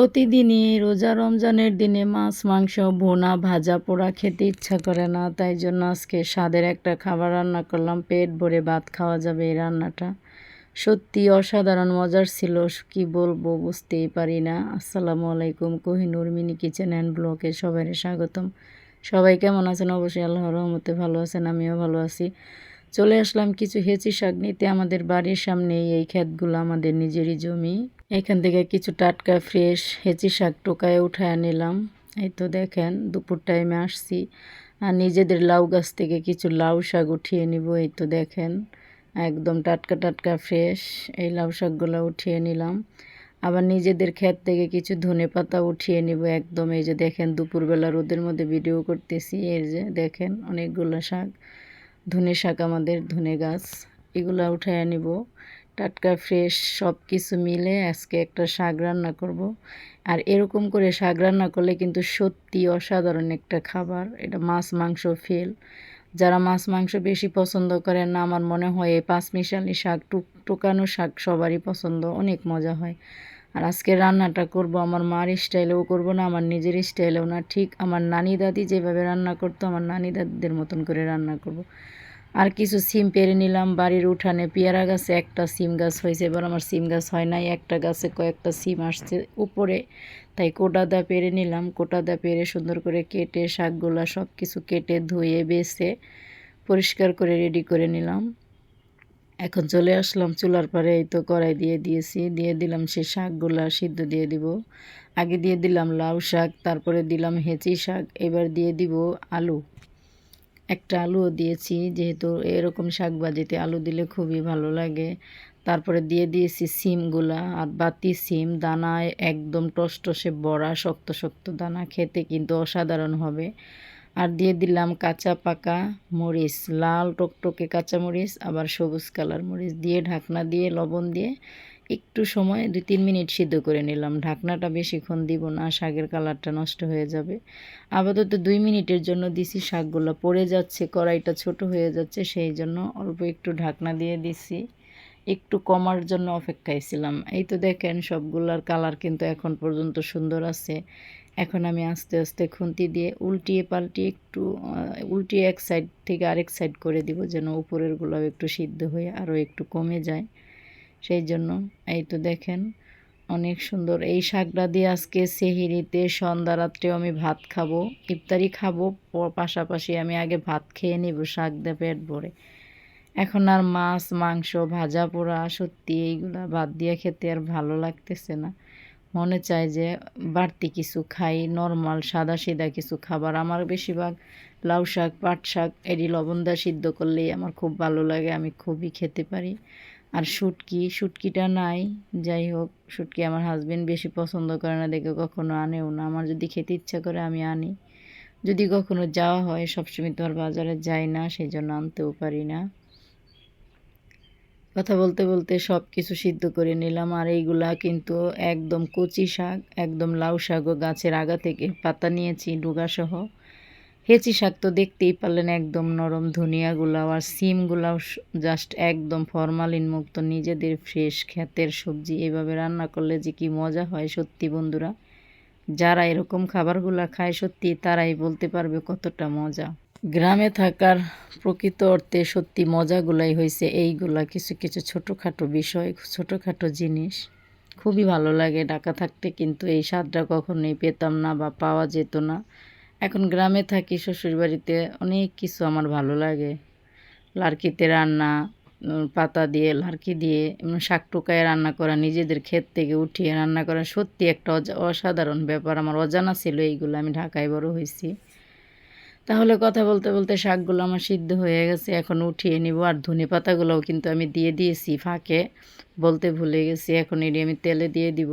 প্রতিদিনই রোজা রমজানের দিনে মাছ মাংস ভুনা ভাজা পোড়া খেতে ইচ্ছা করে না, তাই জন্য আজকে স্বাদের একটা খাবার রান্না করলাম। পেট ভরে ভাত খাওয়া যাবে এই রান্নাটা। সত্যি অসাধারণ মজার ছিল, কি বলবো বুঝতেই পারি না। আসসালামু আলাইকুম, কোহিনুর মিনি কিচেন অ্যান্ড ব্লগে সবাই স্বাগতম। সবাই কেমন আছেন? অবশ্যই আল্লাহর রহমতে ভালো আছেন, আমিও ভালো আছি। চলে আসলাম কিছু হেঁচি শাক নিতে। আমাদের বাড়ির সামনে এই ক্ষেতগুলো আমাদের নিজেরই জমি। এখান থেকে কিছু টাটকা ফ্রেশ হেঁচি শাক টোকায় উঠায় নিলাম। এই তো দেখেন দুপুর টাইমে আসছি, আর নিজেদের লাউ গাছ থেকে কিছু লাউ শাক উঠিয়ে নিব। এই তো দেখেন একদম টাটকা টাটকা ফ্রেশ এই লাউ শাকগুলো উঠিয়ে নিলাম। আবার নিজেদের ক্ষেত থেকে কিছু ধনে পাতা উঠিয়ে নিব একদম। এই যে দেখেন দুপুরবেলা রোদের মধ্যে ভিডিও করতেছি। এই যে দেখেন অনেকগুলো শাক, ধনে শাক, আমাদের ধনে গাছ, এগুলো উঠায় নিব। টাটকা ফ্রেশ সব কিছু মিলে আজকে একটা শাক রান্না করব। আর এরকম করে শাক রান্না করলে কিন্তু সত্যি অসাধারণ একটা খাবার। এটা মাছ মাংস ফেল। যারা মাছ মাংস বেশি পছন্দ করেন না, আমার মনে হয় এই পাঁচমিশালি শাক টোকানো শাক সবারই পছন্দ, অনেক মজা হয়। আর আজকে রান্নাটা করব আমার মার স্টাইলেও করব না, আমার নিজের স্টাইলেও না, ঠিক আমার নানি দাদি যেভাবে রান্না করতো আমার নানি দাদিদের মতন করে রান্না করব। আর কিছু সিম পেড়ে নিলাম। বাড়ির উঠানে পেয়ারা গাছে একটা সিম গাছ হয়েছে, এবার আমার সিম গাছ হয় নাই, একটা গাছে কয়েকটা সিম আসছে উপরে, তাই কোটা দা পেড়ে নিলাম। কোটা দা পেড়ে সুন্দর করে কেটে শাকগুলা সব কিছু কেটে ধুয়ে বেছে পরিষ্কার করে রেডি করে নিলাম। এখন চলে আসলাম চুলার পাড়ে। এই তো কড়াই দিয়ে দিয়েছি, দিয়ে দিলাম সে শাকগুলা সিদ্ধ দিয়ে দিব। আগে দিয়ে দিলাম লাউ শাক, তারপরে দিলাম হেঁচি শাক, এবার দিয়ে দিব আলু। একটা আলুও দিয়েছি, যেহেতু এরকম শাকভাজিতে আলু দিলে খুবই ভালো লাগে। তারপরে দিয়ে দিয়েছি সিমগুলা, আর বাতি সিম দানায় একদম টসটসে বড়া, শক্ত শক্ত দানা, খেতে কিন্তু অসাধারণ হবে। আর দিয়ে দিলাম কাঁচা পাকা মরিচ, লাল টকটকে কাঁচা মরিচ, আবার সবুজ কালার মরিচ দিয়ে ঢাকনা দিয়ে লবণ দিয়ে একটু সময় 2-3 মিনিট সিদ্ধ করে নিলাম। ঢাকনাটা বেশিক্ষণ দিব না, শাকের কালারটা নষ্ট হয়ে যাবে। আপাতত 2 মিনিটের জন্য দিছি। শাকগুলো পড়ে যাচ্ছে, কড়াইটা ছোট হয়ে যাচ্ছে, সেই জন্য অল্প একটু ঢাকনা দিয়ে দিছি, একটু কমার জন্য অপেক্ষায় ছিলাম। এই তো দেখেন সবগুলার কালার কিন্তু এখন পর্যন্ত সুন্দর আছে। এখন আমি আস্তে আস্তে খুন্তি দিয়ে উল্টিয়ে পাল্টিয়ে একটু উল্টিয়ে এক সাইড থেকে আরেক সাইড করে দিব, যেন উপরের গুলাও একটু সিদ্ধ হয়ে আরও একটু কমে যায়। সেই জন্য এই তো দেখেন অনেক সুন্দর। এই শাকটা দিয়ে আজকে সেহরিতে সন্ধ্যা রাত্রেও আমি ভাত খাবো, ইফতারি খাবো, পাশাপাশি আমি আগে ভাত খেয়ে নিব শাক দিয়ে পেট ভরে। এখন আর মাছ মাংস ভাজা পোড়া সত্যি এইগুলা ভাত দিয়ে খেতে আর ভালো লাগতেছে না। মনে চায় যে বাড়তি কিছু খাই, নর্মাল সাদা সিধা কিছু খাবার। আমার বেশিরভাগ লাউ শাক পাট শাক এডি লবণ দা সিদ্ধ করলেই আমার খুব ভালো লাগে, আমি খুবই খেতে পারি। আর শুটকিটা নাই, যাই হোক শুটকি আমার হাজবেন্ড বেশি পছন্দ করে না দেখে কখনো আনেও না। আমার যদি খেতে ইচ্ছা করে আমি আনি, যদি কখনো যাওয়া হয়, সবসময় তো আর বাজারে যাই না, সেই জন্য আনতেও পারি না। কথা বলতে বলতে সব কিছু সিদ্ধ করে নিলাম। আর এইগুলা কিন্তু একদম কচি শাক, একদম লাউ শাকও গাছের আগা থেকে পাতা নিয়েছি ডুগাসহ। হেঁচি শাক তো দেখতেই পারলেন একদম নরম, ধনিয়াগুলাও আর সিমগুলাও জাস্ট একদম ফরমালিন মুক্ত, নিজেদের ফ্রেশ ক্ষেতের সবজি। এভাবে রান্না করলে যে কি মজা হয় সত্যি বন্ধুরা, যারা এরকম খাবারগুলা খায় সত্যি তারাই বলতে পারবে কতটা মজা। গ্রামে থাকার প্রকৃত অর্থে সত্যি মজাগুলাই হয়েছে এইগুলা, কিছু কিছু ছোটোখাটো বিষয়, ছোটোখাটো জিনিস খুবই ভালো লাগে। ঢাকা থাকতে কিন্তু এই স্বাদটা কখনোই পেতাম না বা পাওয়া যেত না। এখন গ্রামে থাকি, শ্বশুরবাড়িতে অনেক কিছু আমার ভালো লাগে। লার্কিতে রান্না, পাতা দিয়ে লার্কি দিয়ে শাক টোকায় রান্না করা, নিজেদের ক্ষেত থেকে উঠিয়ে রান্না করা সত্যি একটা অসাধারণ ব্যাপার। আমার অজানা ছিল এইগুলো, আমি ঢাকায় বড় হয়েছি। তাহলে কথা বলতে বলতে শাকগুলো আমার সিদ্ধ হয়ে গেছে, এখন উঠিয়ে নিব। আর ধনে পাতাগুলোও কিন্তু আমি দিয়ে দিয়েছি ফাঁকে, বলতে ভুলে গেছি। এখন এটি আমি তেলে দিয়ে দিব।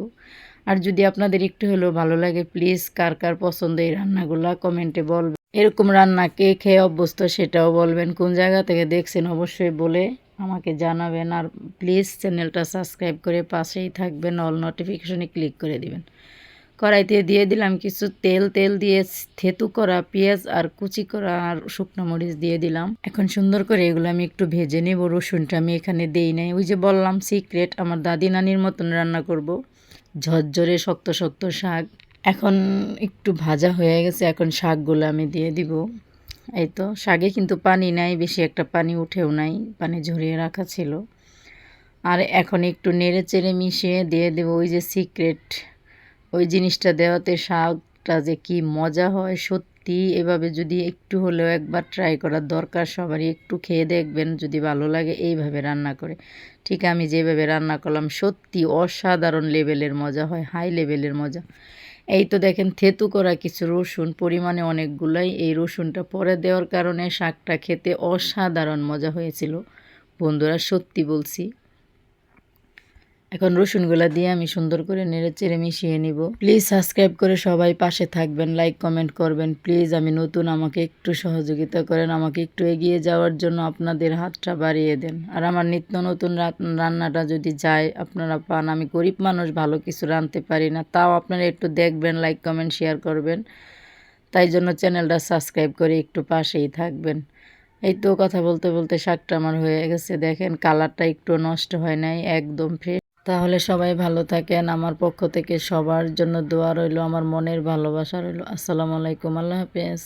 আর যদি আপনাদের একটু হলেও ভালো লাগে, প্লিজ কার কার পছন্দ এই রান্নাগুলো কমেন্টে বলবেন। এরকম রান্না কে খেয়ে অভ্যস্ত সেটাও বলবেন, কোন জায়গা থেকে দেখছেন অবশ্যই বলে আমাকে জানাবেন। আর প্লিজ চ্যানেলটা সাবস্ক্রাইব করে পাশেই থাকবেন, অল নোটিফিকেশনে ক্লিক করে দিবেন। কড়াইতে দিয়ে দিলাম কিছু তেল, তেল দিয়ে থেতু করা পেঁয়াজ আর কুচি করা আর শুকনো মরিচ দিয়ে দিলাম। এখন সুন্দর করে এগুলো আমি একটু ভেজে নেব। রসুনটা আমি এখানে দেই নাই, ওই যে বললাম সিক্রেট, আমার দাদি নানির মতন রান্না করব। ঝরঝরে শক্ত শক্ত শাক। এখন একটু ভাজা হয়ে গেছে, এখন শাকগুলো আমি দিয়ে দিব। এই তো শাকে কিন্তু পানি নাই, বেশি একটা পানি উঠেও নাই, পানি ঝরিয়ে রাখা ছিল। আর এখন একটু নেড়ে চেড়ে মিশিয়ে দিয়ে দেব ওই যে সিক্রেট, ওই জিনিসটা দেওয়াতে শাকটা যে কি মজা হয় সত্যি। এভাবে যদি একটু হলেও একবার ট্রাই করার দরকার সবারই, একটু খেয়ে দেখবেন যদি ভালো লাগে এইভাবে রান্না করে। ঠিক আমি যেভাবে রান্না করলাম সত্যি অসাধারণ লেভেলের মজা হয়, হাই লেভেলের মজা। এই তো দেখেন থেতু করা কিছু রসুন, পরিমাণে অনেকগুলাই, এই রসুনটা পরে দেওয়ার কারণে শাকটা খেতে অসাধারণ মজা হয়েছিল বন্ধুরা, সত্যি বলছি। এখন রসুনগুলা দিয়ে আমি সুন্দর করে নেড়েচেড়ে মিশিয়ে নিব। প্লিজ সাবস্ক্রাইব করে সবাই পাশে থাকবেন, লাইক কমেন্ট করবেন প্লিজ। আমি নতুন, আমাকে একটু সহযোগিতা করেন, আমাকে একটু এগিয়ে যাওয়ার জন্য আপনাদের হাতটা বাড়িয়ে দেন। আর আমার নিত্য নতুন রান্নাটা যদি যায় আপনারা পান, আমি গরিব মানুষ, ভালো কিছু রাঁধতে পারি না, তাও আপনারা একটু দেখবেন, লাইক কমেন্ট শেয়ার করবেন। তাই জন্য চ্যানেলটা সাবস্ক্রাইব করে একটু পাশেই থাকবেন। এই তো কথা বলতে বলতে শাকটা আমার হয়ে গেছে, দেখেন কালারটা একটু নষ্ট হয় নাই, একদম ফ্রেশ। তাহলে সবাই ভালো থাকেন, আমার পক্ষ থেকে সবার জন্য দোয়া রইল, আমার মনের ভালোবাসা রইল। আসসালামু আলাইকুম, আল্লাহ হাফেজ।